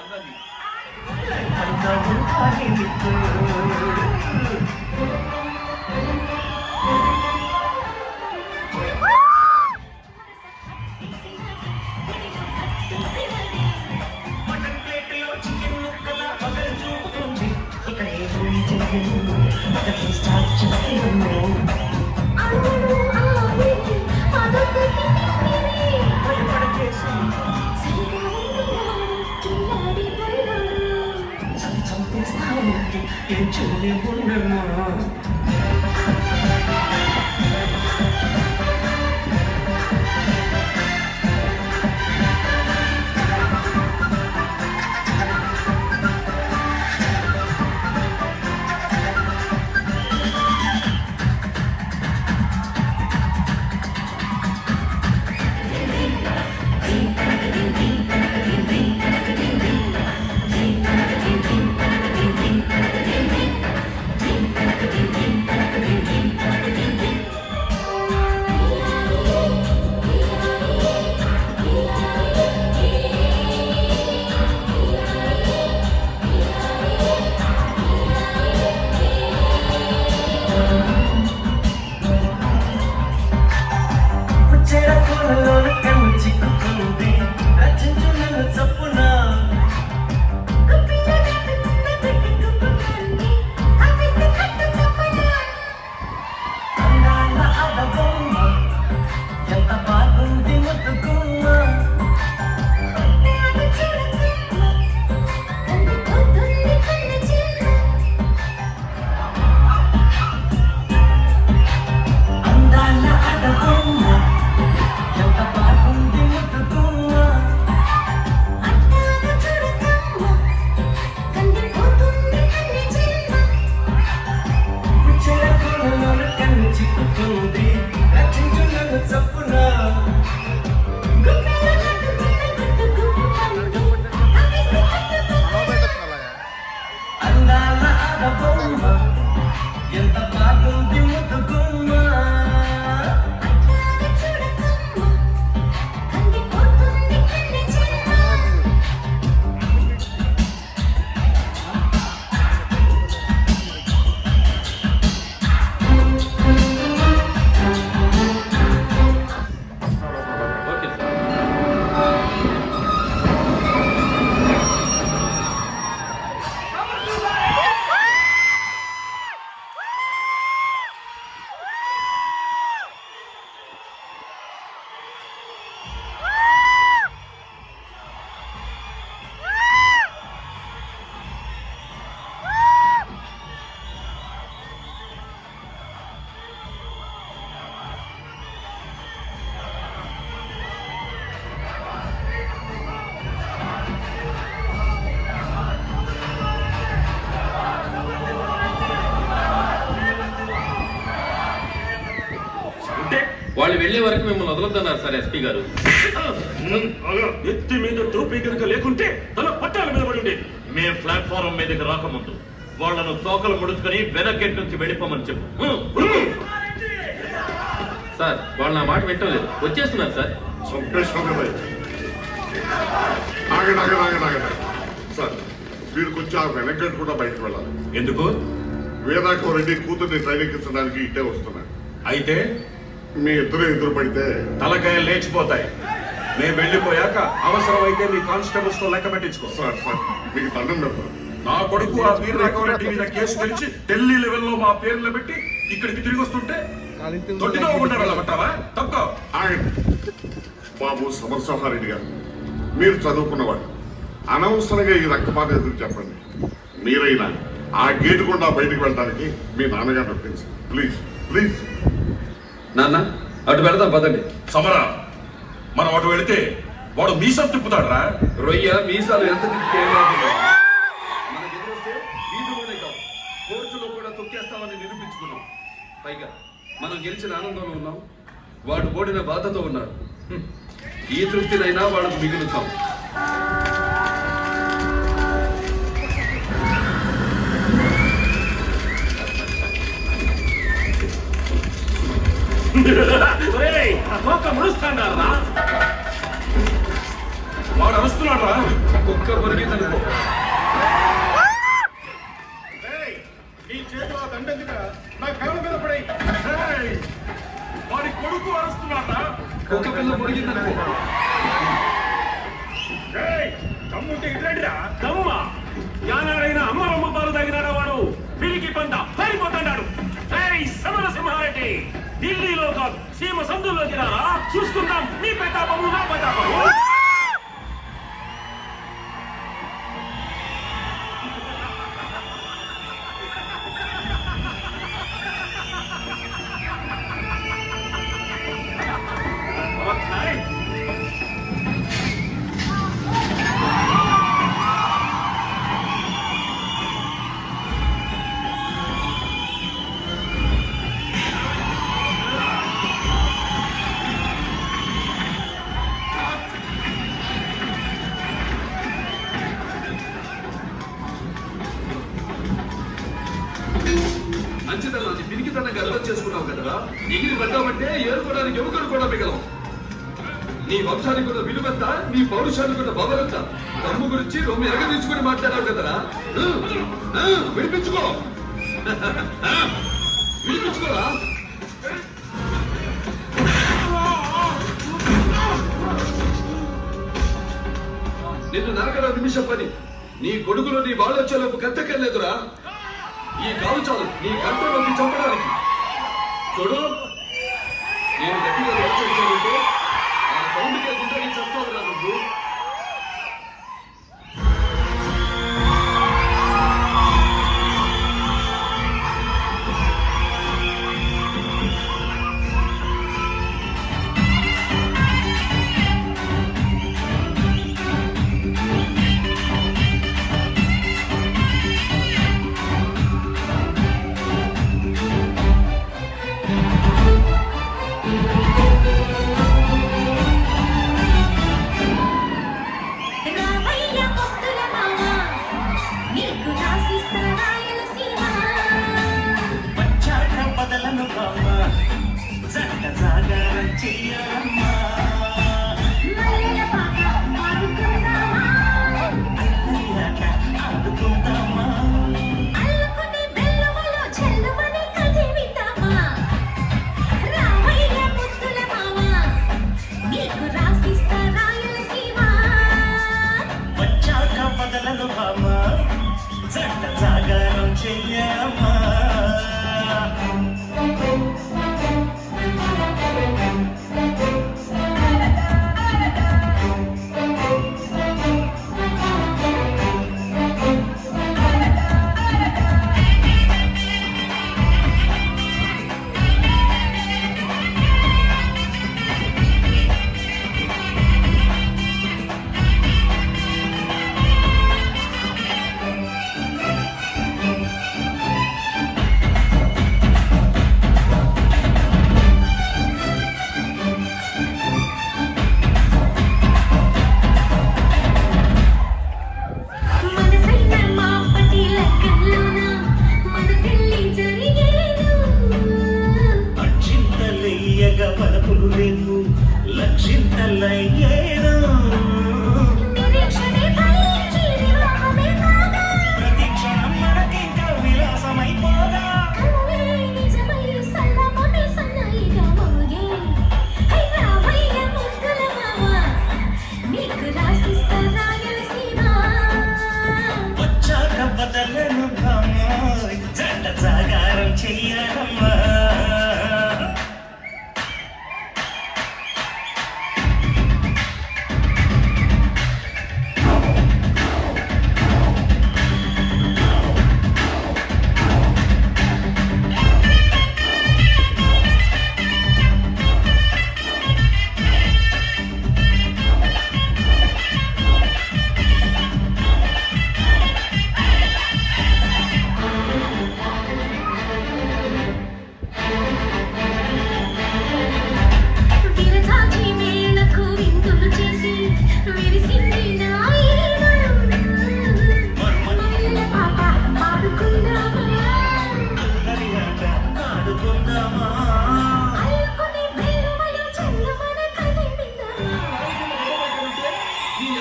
సంగతి. వాళ్ళు వెళ్లే వరకు మిమ్మల్ని వదలొద్దన్నారు సార్ ఎస్పీ గారు. ఎత్తి మీద టోపీ కనుక లేకుంటే తన పట్టాల మీద పడి ఉండేది. మేము ప్లాట్ఫారం మీదకి రాకముందు వాళ్ళను తోకలు ముడుచుకొని వెనకెట్ నుంచి వెళ్ళిపోమని చెప్పు. సార్ వాళ్ళు నా మాట వింటలేదు, వచ్చేస్తున్నారు సార్. సార్ మీరు కొంచెం ఆ వెనకట్ కూడా బయటకు వెళ్ళాలి. ఎందుకు? వేదాకం రెడ్డి కూతుర్ని ట్రైనింగ్ ఇచ్చడానికి ఇట్టే వస్తున్నాను. అయితే మీ ఇద్దరు ఎదురు పడితే తలకాయలు లేచిపోతాయి. మేము వెళ్ళిపోయాక అవసరమైతే మీ కానిస్టేబుల్స్ తో లెక్క పెట్టించుకో. సార్ సార్ మీకు దండం పెడతాను. నా కొడుకు ఆ వీరరాఘవరెడ్డి మీద కేసు తెలిసి ఢిల్లీ లెవెల్లో మా పేర్లు పెట్టి ఇక్కడికి తిరిగి వస్తుంటే దొడ్డితో ఉంటారా? తప్ప బాబు సమర్సహారెడ్డి గారు, మీరు చదువుకున్నవాడు, అనవసరంగా ఈ రక్తపాత ఎదురు చెప్పండి. మీరైనా ఆ గేటు గుండా బయటకు వెళ్ళడానికి మీ నాన్నగారు నొప్పించి ప్లీజ్ ప్లీజ్. నాన్న అటు వెళదాం పదండి. సమరా, మనం అటు వెళితే వాడు మీసం తిప్పుతాడరా. రొయ్య మీసాలు ఎంత తిప్పితే మనకి ఎదురొస్తే వీధులోనే కాదు కోర్టులో కూడా తొక్కేస్తామని నిరూపించుకున్నాం. పైగా మనం గెలిచిన ఆనందంలో ఉన్నాం, వాడు ఓడిన బాధతో ఉన్నారు. ఈ తృప్తినైనా వాళ్ళకు మిగులుతాం. వాడు అరుస్తున్నాడు రా. కుక్క పొరిగిందనుకో. నీ చేతిలో దండెందుకు నా కాళ్ళ మీద పడి. వాడి కొడుకు అరుస్తున్నాడా. కుక్క పిల్ల పొరిగిందనుకో. తమ్ముంటే ఇట్లాంటిరా తమ్మ యానాడైనా అమ్మరమ్మ పాలు తాగినాడా వాడు. పిరికి పంట పారిపోతాడు. సమర సింహారెడ్డి ఢిల్లీలో కాదు సీమ సందుల్లోకి రారా. చూసుకుందాం నీ ప్రతాపము నా ప్రతాపము. మంచిదన్నాన్ని పిరికితనంగా అర్థం చేసుకున్నావు కదరా. ఎగిరి పడ్డామంటే ఏరుకోవడానికి ఎముకలు కూడా మిగలవు. నీ వంశానికి ఉన్న విలువెంత, నీ పౌరుషానికి ఉన్న బవరంత. తమ్ము గురించి రొమ్ము ఎరగ తీసుకుని మాట్లాడావు కదరా. వినిపించుకో. వినిపించుకోరా. నిన్ను నరకడ నిమిషం పని. నీ కొడుకులో నీ వాళ్ళొచ్చేలోపు కత్తెక్కర్లేదురా. ఈ కాలు చాలు నీ కంటలోకి చంపడానికి. చూడు, నేను గట్టిగా వచ్చానంటే ఆ సౌండ్కే గుండెకి చస్తావురా నువ్వు.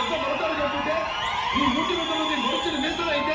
ఎంత మరతాలు చెప్తుంటే నీ మూటి మీద మొలిచిన మీసలు అయితే